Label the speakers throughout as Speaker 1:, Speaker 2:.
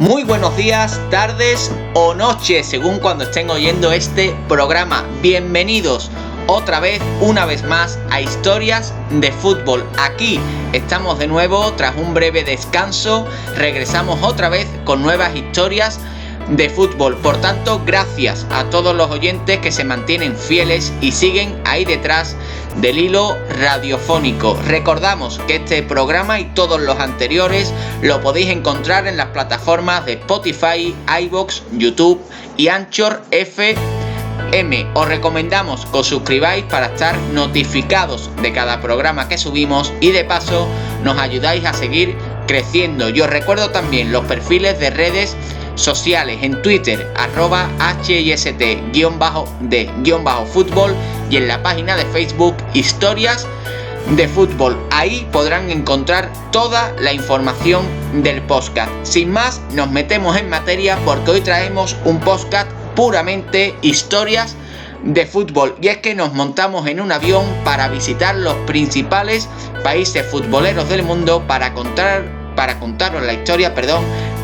Speaker 1: Muy buenos días, tardes o noches, según cuando estén oyendo este programa. Bienvenidos una vez más a Historias de Fútbol. Aquí estamos de nuevo tras un breve descanso. Regresamos otra vez con nuevas historias de fútbol. Por tanto, gracias a todos los oyentes que se mantienen fieles y siguen ahí detrás del hilo radiofónico. Recordamos que este programa y todos los anteriores lo podéis encontrar en las plataformas de Spotify, iVoox, YouTube y Anchor FM. Os recomendamos que os suscribáis para estar notificados de cada programa que subimos y de paso nos ayudáis a seguir creciendo. Yo os recuerdo también los perfiles de redes sociales en Twitter @HIST_de_fútbol y en la página de Facebook Historias de Fútbol. Ahí podrán encontrar toda la información del podcast. Sin más, nos metemos en materia porque hoy traemos un podcast puramente historias de fútbol, y es que nos montamos en un avión para visitar los principales países futboleros del mundo para contaros la historia,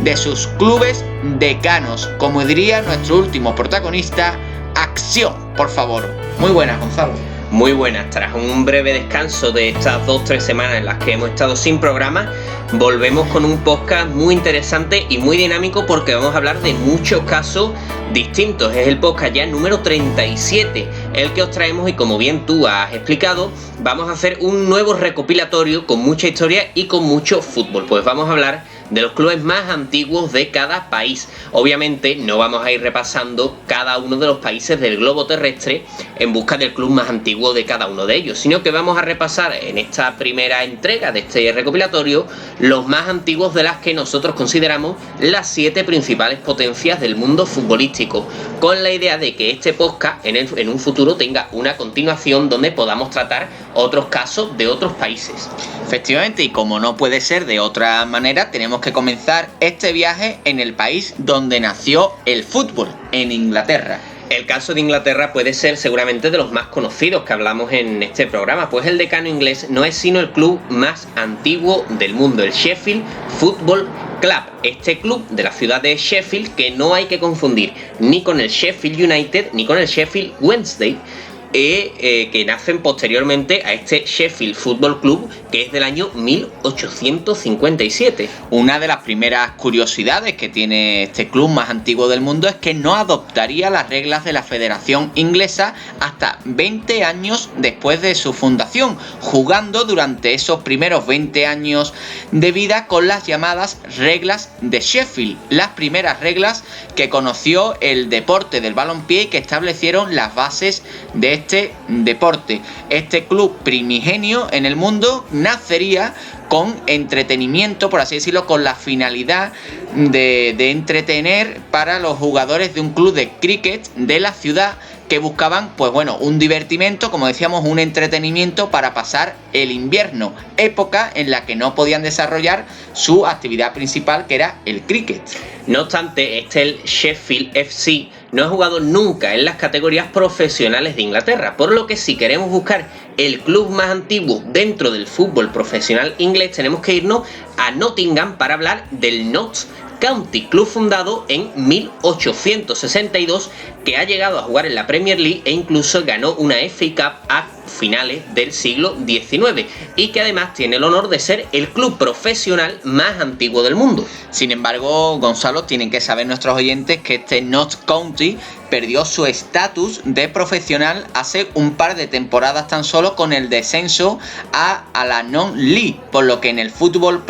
Speaker 1: de sus clubes decanos. Como diría nuestro último protagonista, acción, por favor. Muy buenas, Gonzalo.
Speaker 2: Muy buenas, tras un breve descanso de estas 2-3 semanas en las que hemos estado sin programa, volvemos con un podcast muy interesante y muy dinámico porque vamos a hablar de muchos casos distintos. Es el podcast ya número 37 el que os traemos y, como bien tú has explicado, vamos a hacer un nuevo recopilatorio con mucha historia y con mucho fútbol. Pues vamos a hablar de los clubes más antiguos de cada país. Obviamente no vamos a ir repasando cada uno de los países del globo terrestre en busca del club más antiguo de cada uno de ellos, sino que vamos a repasar en esta primera entrega de este recopilatorio los más antiguos de las que nosotros consideramos las 7 principales potencias del mundo futbolístico, con la idea de que este podcast en un futuro tenga una continuación donde podamos tratar otros casos de otros países.
Speaker 1: Efectivamente, y como no puede ser de otra manera, tenemos que comenzar este viaje en el país donde nació el fútbol, en Inglaterra.
Speaker 2: El caso de Inglaterra puede ser seguramente de los más conocidos que hablamos en este programa, pues el decano inglés no es sino el club más antiguo del mundo, el Sheffield Football Club. Este club de la ciudad de Sheffield, que no hay que confundir ni con el Sheffield United ni con el Sheffield Wednesday, que nacen posteriormente a este Sheffield Football Club, que es del año 1857.
Speaker 1: Una de las primeras curiosidades que tiene este club más antiguo del mundo es que no adoptaría las reglas de la Federación Inglesa hasta 20 años después de su fundación, jugando durante esos primeros 20 años de vida con las llamadas reglas de Sheffield, las primeras reglas que conoció el deporte del balompié y que establecieron las bases de este deporte. Este club primigenio en el mundo nacería con entretenimiento, por así decirlo, con la finalidad de entretener para los jugadores de un club de cricket de la ciudad que buscaban, un divertimento, como decíamos, un entretenimiento para pasar el invierno, época en la que no podían desarrollar su actividad principal, que era el cricket.
Speaker 2: No obstante, el Sheffield FC no ha jugado nunca en las categorías profesionales de Inglaterra, por lo que si queremos buscar el club más antiguo dentro del fútbol profesional inglés, tenemos que irnos a Nottingham para hablar del Notts County, club fundado en 1862, que ha llegado a jugar en la Premier League e incluso ganó una FA Cup a finales del siglo XIX, y que además tiene el honor de ser el club profesional más antiguo del mundo.
Speaker 1: Sin embargo, Gonzalo, tienen que saber nuestros oyentes que este Notts County perdió su estatus de profesional hace un par de temporadas tan solo, con el descenso a la Non-League, por lo que en el fútbol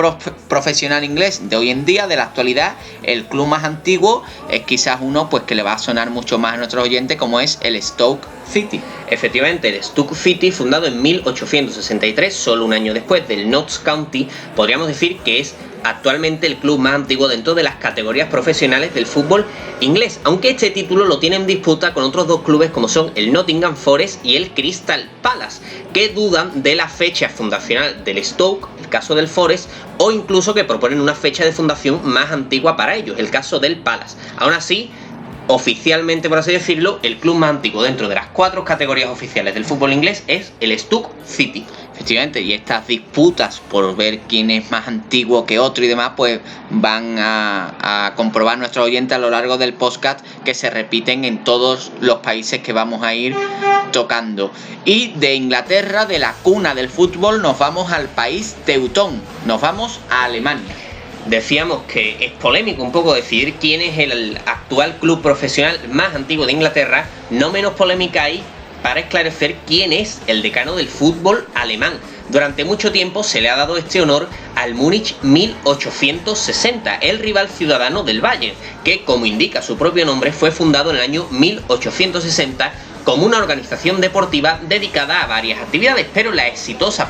Speaker 1: profesional inglés de hoy en día, de la actualidad, el club más antiguo es quizás uno que le va a sonar mucho más a nuestros oyentes, como es el Stoke City.
Speaker 2: Efectivamente, el Stoke City, fundado en 1863, solo un año después del Notts County, podríamos decir que es actualmente el club más antiguo dentro de las categorías profesionales del fútbol inglés, aunque este título lo tiene en disputa con otros dos clubes como son el Nottingham Forest y el Crystal Palace, que dudan de la fecha fundacional del Stoke, el caso del Forest, o incluso que proponen una fecha de fundación más antigua para ellos, el caso del Palace. Aún así, oficialmente, por así decirlo, el club más antiguo dentro de las 4 categorías oficiales del fútbol inglés es el Stoke City.
Speaker 1: Efectivamente, y estas disputas por ver quién es más antiguo que otro y demás, pues van a comprobar nuestros oyentes a lo largo del podcast que se repiten en todos los países que vamos a ir tocando. Y de Inglaterra, de la cuna del fútbol, nos vamos al país teutón, nos vamos a Alemania.
Speaker 2: Decíamos que es polémico un poco decidir quién es el actual club profesional más antiguo de Inglaterra. No menos polémica hay para esclarecer quién es el decano del fútbol alemán. Durante mucho tiempo se le ha dado este honor al Múnich 1860, el rival ciudadano del Bayern, que, como indica su propio nombre, fue fundado en el año 1860 como una organización deportiva dedicada a varias actividades, pero la exitosa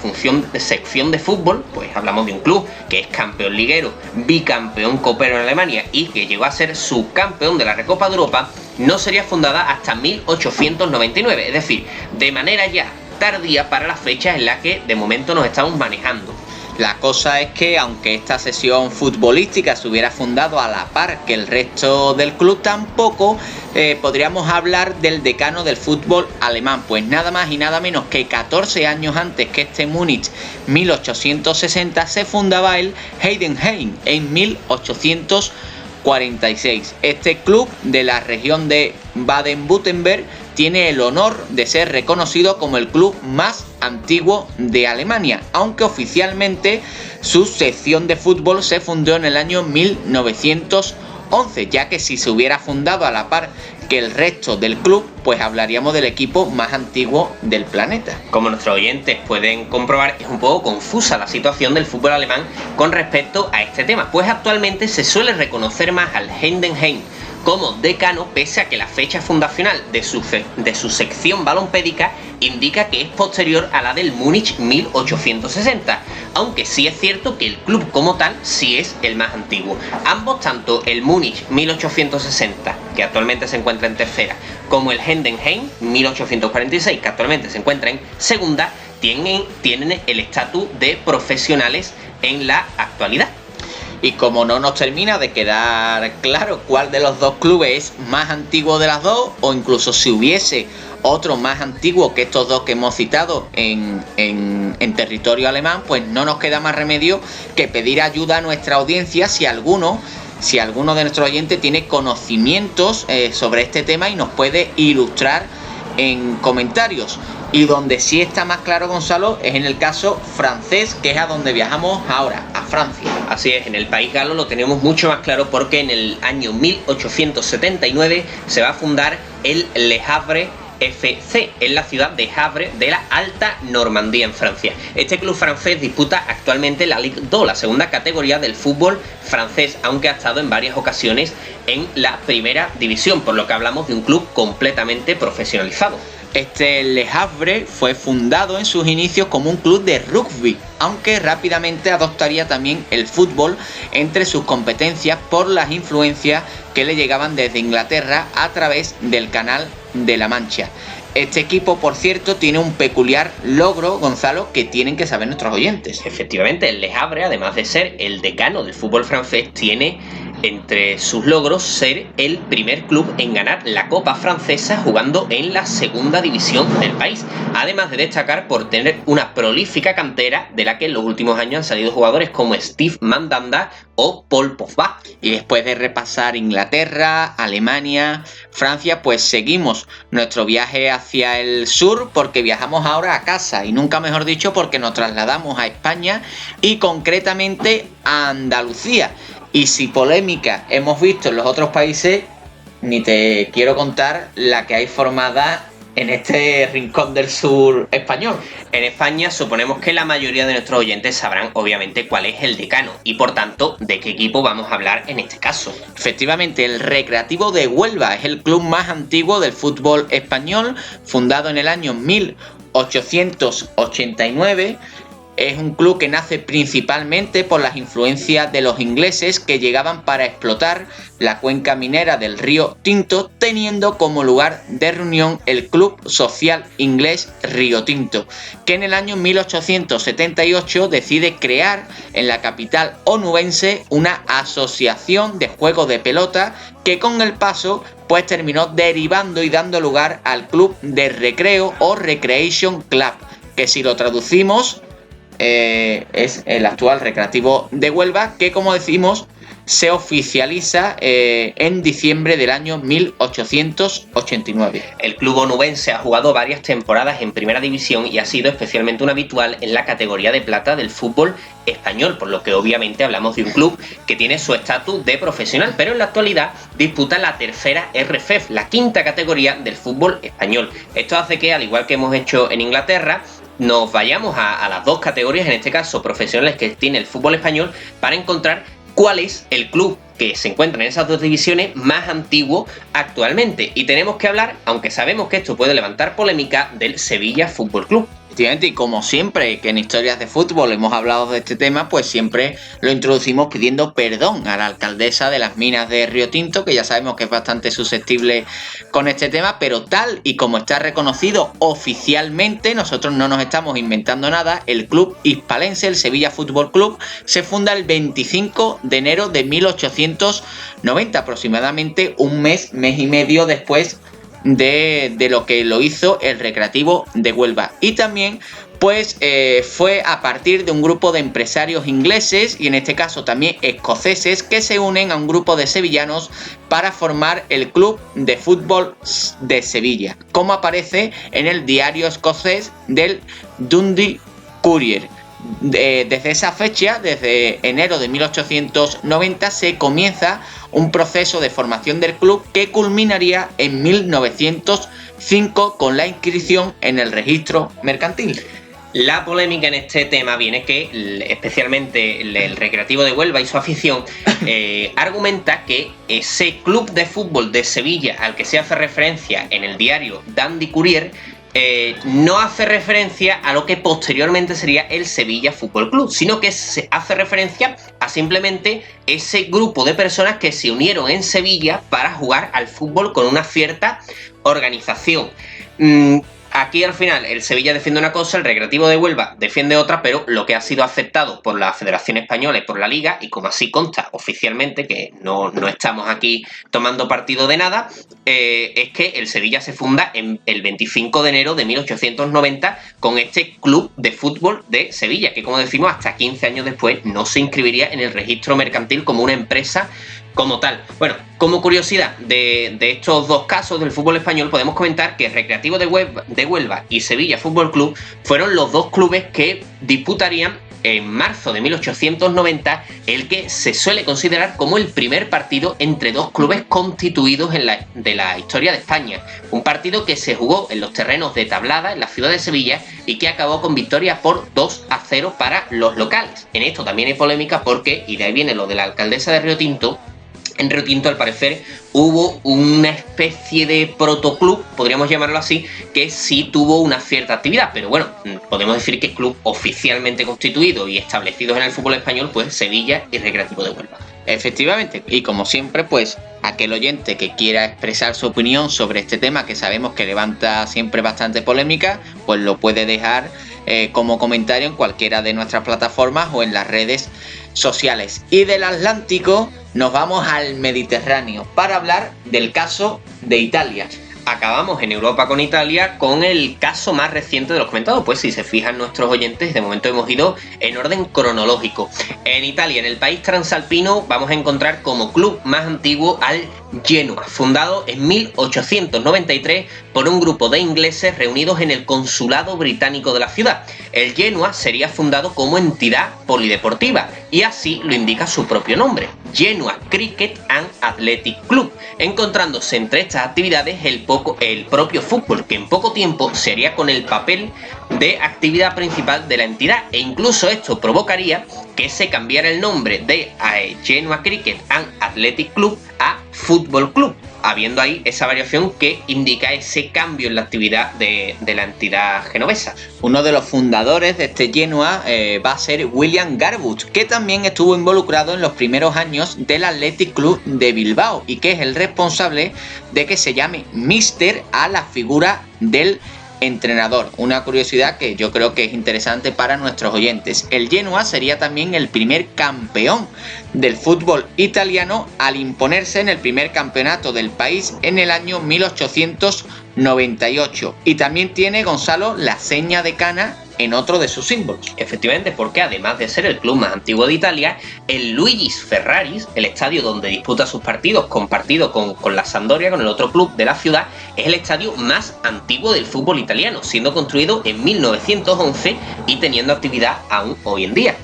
Speaker 2: sección de fútbol, pues hablamos de un club que es campeón liguero, bicampeón copero en Alemania y que llegó a ser subcampeón de la Recopa de Europa, no sería fundada hasta 1899, es decir, de manera ya tardía para las fechas en las que de momento nos estamos manejando.
Speaker 1: La cosa es que, aunque esta sesión futbolística se hubiera fundado a la par que el resto del club, tampoco podríamos hablar del decano del fútbol alemán, pues nada más y nada menos que 14 años antes que este Múnich 1860 se fundaba el Heidenheim en 1846. Este club de la región de Baden-Württemberg tiene el honor de ser reconocido como el club más antiguo de Alemania, aunque oficialmente su sección de fútbol se fundó en el año 1911, ya que si se hubiera fundado a la par que el resto del club, pues hablaríamos del equipo más antiguo del planeta.
Speaker 2: Como nuestros oyentes pueden comprobar, es un poco confusa la situación del fútbol alemán con respecto a este tema, pues actualmente se suele reconocer más al Heidenheim como decano, pese a que la fecha fundacional de su sección balompédica indica que es posterior a la del Múnich 1860, aunque sí es cierto que el club como tal sí es el más antiguo. Ambos, tanto el Múnich 1860, que actualmente se encuentra en tercera, como el Heidenheim 1846, que actualmente se encuentra en segunda, tienen el estatus de profesionales en la actualidad.
Speaker 1: Y como no nos termina de quedar claro cuál de los dos clubes es más antiguo de las dos, o incluso si hubiese otro más antiguo que estos dos que hemos citado en territorio alemán, pues no nos queda más remedio que pedir ayuda a nuestra audiencia si alguno de nuestros oyentes tiene conocimientos sobre este tema y nos puede ilustrar en comentarios. Y donde sí está más claro, Gonzalo, es en el caso francés, que es a donde viajamos ahora, a Francia.
Speaker 2: Así es, en el país galo lo tenemos mucho más claro porque en el año 1879 se va a fundar el Le Havre FC en la ciudad de Havre de la Alta Normandía en Francia. Este club francés disputa actualmente la Ligue 2, la segunda categoría del fútbol francés, aunque ha estado en varias ocasiones en la primera división, por lo que hablamos de un club completamente profesionalizado.
Speaker 1: Este Le Havre fue fundado en sus inicios como un club de rugby, aunque rápidamente adoptaría también el fútbol entre sus competencias por las influencias que le llegaban desde Inglaterra a través del Canal de la Mancha. Este equipo, por cierto, tiene un peculiar logro, Gonzalo, que tienen que saber nuestros oyentes.
Speaker 2: Efectivamente, el Le Havre, además de ser el decano del fútbol francés, tiene entre sus logros ser el primer club en ganar la Copa Francesa jugando en la segunda división del país, además de destacar por tener una prolífica cantera de la que en los últimos años han salido jugadores como Steve Mandanda o Paul Pogba.
Speaker 1: Y después de repasar Inglaterra, Alemania, Francia, pues seguimos nuestro viaje hacia el sur, porque viajamos ahora a casa, y nunca mejor dicho porque nos trasladamos a España y concretamente a Andalucía. Y si polémica hemos visto en los otros países, ni te quiero contar la que hay formada en este rincón del sur español.
Speaker 2: En España suponemos que la mayoría de nuestros oyentes sabrán obviamente cuál es el decano y por tanto de qué equipo vamos a hablar en este caso.
Speaker 1: Efectivamente, el Recreativo de Huelva es el club más antiguo del fútbol español, fundado en el año 1889. Es un club que nace principalmente por las influencias de los ingleses que llegaban para explotar la cuenca minera del río Tinto, teniendo como lugar de reunión el Club Social Inglés Río Tinto, que en el año 1878 decide crear en la capital onubense una asociación de juego de pelota que con el paso pues terminó derivando y dando lugar al Club de Recreo o Recreation Club, que si lo traducimos es el actual Recreativo de Huelva, que como decimos se oficializa en diciembre del año 1889.
Speaker 2: El club onubense ha jugado varias temporadas en primera división y ha sido especialmente un habitual en la categoría de plata del fútbol español, por lo que obviamente hablamos de un club que tiene su estatus de profesional, pero en la actualidad disputa la tercera RFEF, la quinta categoría del fútbol español. Esto hace que, al igual que hemos hecho en Inglaterra, nos vayamos a las dos categorías, en este caso profesionales, que tiene el fútbol español, para encontrar cuál es el club que se encuentra en esas dos divisiones más antiguo actualmente. Y tenemos que hablar, aunque sabemos que esto puede levantar polémica, del Sevilla Fútbol Club.
Speaker 1: Y como siempre que en Historias de Fútbol hemos hablado de este tema, pues siempre lo introducimos pidiendo perdón a la alcaldesa de las minas de Río Tinto, que ya sabemos que es bastante susceptible con este tema, pero tal y como está reconocido oficialmente, nosotros no nos estamos inventando nada, el club hispalense, el Sevilla Fútbol Club, se funda el 25 de enero de 1890, aproximadamente un mes y medio después de lo que lo hizo el Recreativo de Huelva. Y también pues fue a partir de un grupo de empresarios ingleses y en este caso también escoceses que se unen a un grupo de sevillanos para formar el Club de Fútbol de Sevilla, como aparece en el diario escocés del Dundee Courier. Desde esa fecha, desde enero de 1890, se comienza un proceso de formación del club que culminaría en 1905 con la inscripción en el registro mercantil.
Speaker 2: La polémica en este tema viene que especialmente el Recreativo de Huelva y su afición argumenta que ese club de fútbol de Sevilla al que se hace referencia en el diario Dundee Courier no hace referencia a lo que posteriormente sería el Sevilla Fútbol Club, sino que se hace referencia a simplemente ese grupo de personas que se unieron en Sevilla para jugar al fútbol con una cierta organización. Aquí al final el Sevilla defiende una cosa, el Recreativo de Huelva defiende otra, pero lo que ha sido aceptado por la Federación Española y por la Liga, y como así consta oficialmente, que no estamos aquí tomando partido de nada, es que el Sevilla se funda en el 25 de enero de 1890 con este Club de Fútbol de Sevilla, que como decimos hasta 15 años después no se inscribiría en el registro mercantil como una empresa como tal. Bueno, como curiosidad de estos dos casos del fútbol español, podemos comentar que Recreativo de Huelva y Sevilla Fútbol Club fueron los dos clubes que disputarían en marzo de 1890 el que se suele considerar como el primer partido entre dos clubes constituidos de la historia de España. Un partido que se jugó en los terrenos de Tablada, en la ciudad de Sevilla, y que acabó con victoria por 2-0 para los locales. En esto también hay polémica porque, y de ahí viene lo de la alcaldesa de Río Tinto, en Río Tinto, al parecer, hubo una especie de protoclub, podríamos llamarlo así, que sí tuvo una cierta actividad, pero bueno, podemos decir que club oficialmente constituido y establecidos en el fútbol español, pues Sevilla y Recreativo de Huelva.
Speaker 1: Efectivamente, y como siempre, pues aquel oyente que quiera expresar su opinión sobre este tema, que sabemos que levanta siempre bastante polémica, pues lo puede dejar como comentario en cualquiera de nuestras plataformas o en las redes sociales. Y del Atlántico nos vamos al Mediterráneo para hablar del caso de Italia.
Speaker 2: Acabamos en Europa con Italia con el caso más reciente de los comentados, pues si se fijan nuestros oyentes, de momento hemos ido en orden cronológico. En Italia, en el país transalpino, vamos a encontrar como club más antiguo al Genoa, fundado en 1893 por un grupo de ingleses reunidos en el consulado británico de la ciudad. El Genoa sería fundado como entidad polideportiva y así lo indica su propio nombre, Genoa Cricket and Athletic Club, encontrándose entre estas actividades el propio fútbol, que en poco tiempo se haría con el papel de actividad principal de la entidad, e incluso esto provocaría que se cambiara el nombre de Genoa Cricket and Athletic Club a Fútbol Club, habiendo ahí esa variación que indica ese cambio en la actividad de la entidad genovesa.
Speaker 1: Uno de los fundadores de este Genoa va a ser William Garbutt, que también estuvo involucrado en los primeros años del Athletic Club de Bilbao y que es el responsable de que se llame Mister a la figura del entrenador. Una curiosidad que yo creo que es interesante para nuestros oyentes. El Genoa sería también el primer campeón del fútbol italiano al imponerse en el primer campeonato del país en el año 1898. Y también tiene, Gonzalo, la seña de cana en otro de sus símbolos.
Speaker 2: Efectivamente, porque además de ser el club más antiguo de Italia, el Luigi's Ferraris, el estadio donde disputa sus partidos, compartido con la Sampdoria, con el otro club de la ciudad, es el estadio más antiguo del fútbol italiano, siendo construido en 1911 y teniendo actividad aún hoy en día.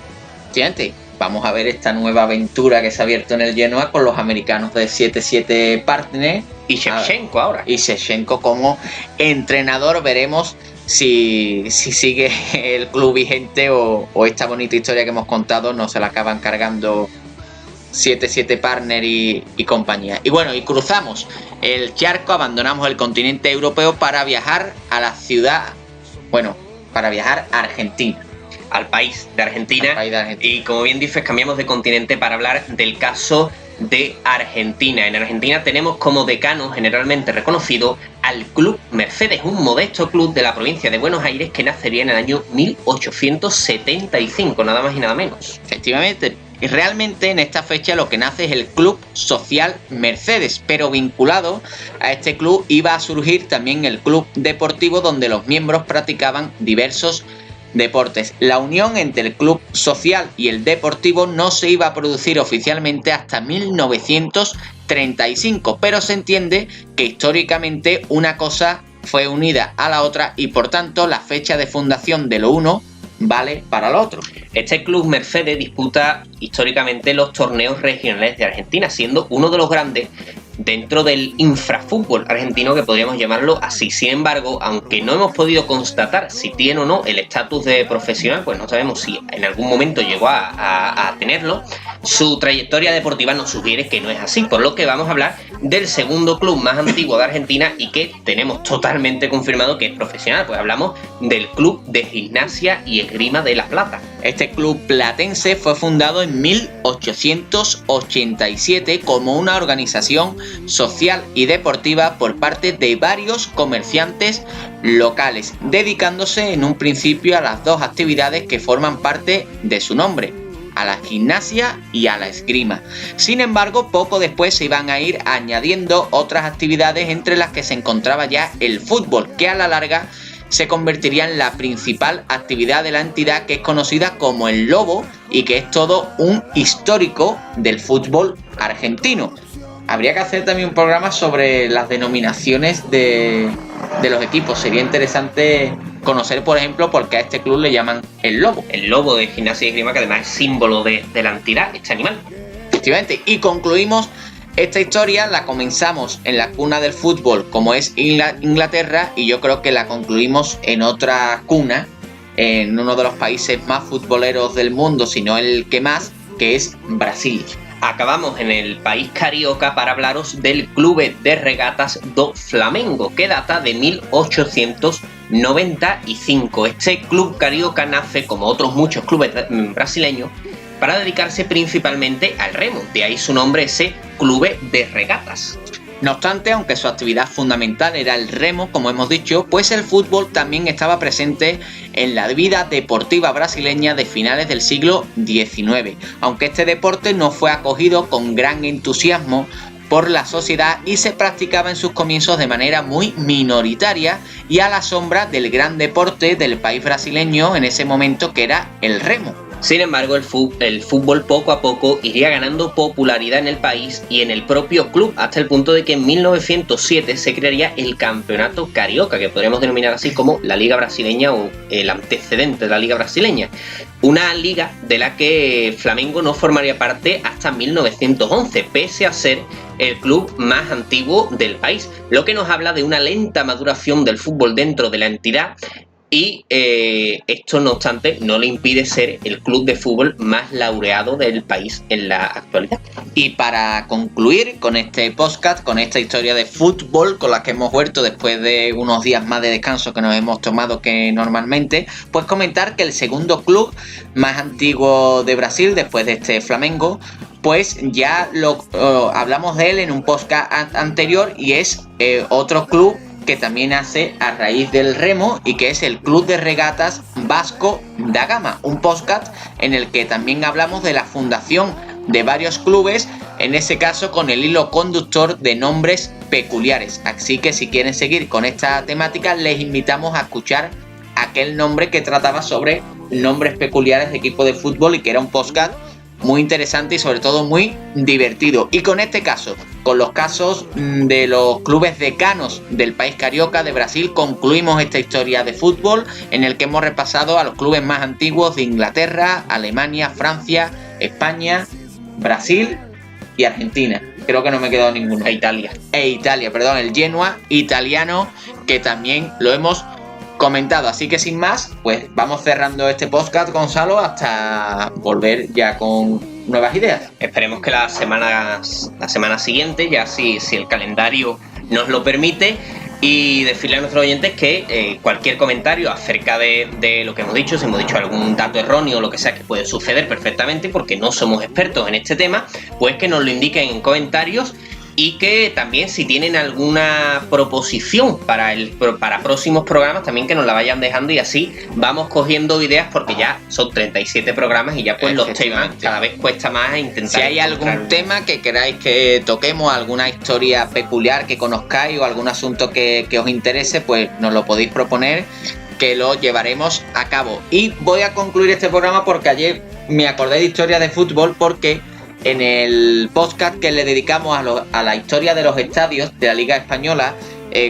Speaker 1: Efectivamente, vamos a ver esta nueva aventura que se ha abierto en el Genoa con los americanos de 7-7 Partners.
Speaker 2: Y Shevchenko ahora.
Speaker 1: Y Shevchenko como entrenador. Veremos si sigue el club vigente o esta bonita historia que hemos contado no se la acaban cargando 7-7 Partners y compañía. Y bueno, y cruzamos el charco, abandonamos el continente europeo para viajar a la ciudad, para viajar a Argentina.
Speaker 2: Al país de Argentina. Y como bien dices, cambiamos de continente para hablar del caso de Argentina. En Argentina tenemos como decano generalmente reconocido al Club Mercedes, un modesto club de la provincia de Buenos Aires que nacería en el año 1875, nada más y nada menos.
Speaker 1: Efectivamente, y realmente en esta fecha lo que nace es el Club Social Mercedes, pero vinculado a este club iba a surgir también el Club Deportivo, donde los miembros practicaban diversos deportes. La unión entre el club social y el deportivo no se iba a producir oficialmente hasta 1935, pero se entiende que históricamente una cosa fue unida a la otra y por tanto la fecha de fundación de lo uno vale para lo otro.
Speaker 2: Este club Mercedes disputa históricamente los torneos regionales de Argentina, siendo uno de los grandes dentro del infrafútbol argentino, que podríamos llamarlo así. Sin embargo, aunque no hemos podido constatar si tiene o no el estatus de profesional, pues no sabemos si en algún momento llegó a tenerlo, su trayectoria deportiva nos sugiere que no es así, por lo que vamos a hablar del segundo club más antiguo de Argentina y que tenemos totalmente confirmado que es profesional, pues hablamos del Club de Gimnasia y Esgrima de La Plata.
Speaker 1: Este club platense fue fundado en 1887 como una organización social y deportiva por parte de varios comerciantes locales, dedicándose en un principio a las dos actividades que forman parte de su nombre, a la gimnasia y a la esgrima. Sin embargo, poco después se iban a ir añadiendo otras actividades, entre las que se encontraba ya el fútbol, que a la larga se convertiría en la principal actividad de la entidad, que es conocida como el Lobo y que es todo un histórico del fútbol argentino. Habría que hacer también un programa sobre las denominaciones de los equipos. Sería interesante conocer, por ejemplo, por qué a este club le llaman el Lobo.
Speaker 2: El Lobo de Gimnasia y Esgrima, que además es símbolo de la entidad, este animal.
Speaker 1: Efectivamente, y concluimos esta historia, la comenzamos en la cuna del fútbol, como es Inglaterra, y yo creo que la concluimos en otra cuna, en uno de los países más futboleros del mundo, si no el que más, que es Brasil.
Speaker 2: Acabamos en el país carioca para hablaros del Clube de Regatas do Flamengo, que data de 1895. Este club carioca nace, como otros muchos clubes brasileños, para dedicarse principalmente al remo, de ahí su nombre, ese Clube de Regatas.
Speaker 1: No obstante, aunque su actividad fundamental era el remo, como hemos dicho, pues el fútbol también estaba presente en la vida deportiva brasileña de finales del siglo XIX, aunque este deporte no fue acogido con gran entusiasmo por la sociedad y se practicaba en sus comienzos de manera muy minoritaria y a la sombra del gran deporte del país brasileño en ese momento, que era el remo.
Speaker 2: Sin embargo, el fútbol poco a poco iría ganando popularidad en el país y en el propio club, hasta el punto de que en 1907 se crearía el Campeonato Carioca, que podríamos denominar así como la Liga Brasileña o el antecedente de la Liga Brasileña. Una liga de la que Flamengo no formaría parte hasta 1911, pese a ser el club más antiguo del país, lo que nos habla de una lenta maduración del fútbol dentro de la entidad. Y esto, no obstante, no le impide ser el club de fútbol más laureado del país en la actualidad.
Speaker 1: Y para concluir con este podcast, con esta historia de fútbol con la que hemos vuelto después de unos días más de descanso que nos hemos tomado que normalmente, pues comentar que el segundo club más antiguo de Brasil, después de este Flamengo, pues ya hablamos de él en un podcast anterior, y es otro club que también nace a raíz del remo y que es el Club de Regatas Vasco da Gama, un podcast en el que también hablamos de la fundación de varios clubes, en ese caso con el hilo conductor de nombres peculiares. Así que si quieren seguir con esta temática, les invitamos a escuchar aquel nombre que trataba sobre nombres peculiares de equipos de fútbol y que era un podcast muy interesante y sobre todo muy divertido. Y con este caso, con los casos de los clubes decanos del país carioca de Brasil, concluimos esta historia de fútbol en el que hemos repasado a los clubes más antiguos de Inglaterra, Alemania, Francia, España, Brasil y Argentina. Creo que no me he quedado ninguno.
Speaker 2: E Italia,
Speaker 1: perdón, el Genoa italiano, que también lo hemos comentado. Así que sin más, pues vamos cerrando este podcast, Gonzalo, hasta volver ya con nuevas ideas.
Speaker 2: Esperemos que la semana siguiente, ya si el calendario nos lo permite, y decirle a nuestros oyentes que cualquier comentario acerca de lo que hemos dicho, si hemos dicho algún dato erróneo o lo que sea, que puede suceder perfectamente porque no somos expertos en este tema, pues que nos lo indiquen en comentarios. Y que también, si tienen alguna proposición para próximos programas, también que nos la vayan dejando, y así vamos cogiendo ideas, porque ya son 37 programas y ya pues los temas cada vez cuesta más intentar.
Speaker 1: Si hay algún tema que queráis que toquemos, alguna historia peculiar que conozcáis o algún asunto que os interese, pues nos lo podéis proponer, que lo llevaremos a cabo. Y voy a concluir este programa porque ayer me acordé de historia de fútbol, porque en el podcast que le dedicamos a la historia de los estadios de la Liga Española,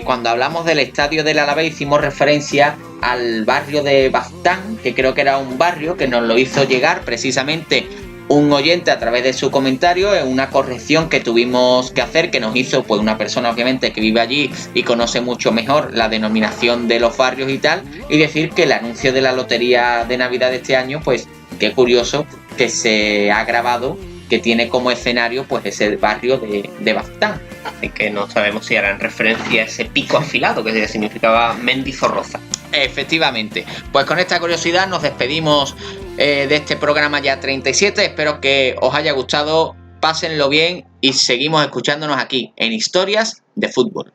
Speaker 1: cuando hablamos del estadio del Alavés hicimos referencia al barrio de Baztán, que creo que era un barrio que nos lo hizo llegar precisamente un oyente a través de su comentario, en una corrección que tuvimos que hacer, que nos hizo pues una persona obviamente que vive allí y conoce mucho mejor la denominación de los barrios y tal, y decir que el anuncio de la lotería de Navidad de este año, pues qué curioso que se ha grabado, que tiene como escenario pues ese barrio de Baztán.
Speaker 2: Así que no sabemos si harán referencia a ese pico afilado que significaba Mendizorroza.
Speaker 1: Efectivamente. Pues con esta curiosidad nos despedimos de este programa ya 37. Espero que os haya gustado, pásenlo bien y seguimos escuchándonos aquí en Historias de Fútbol.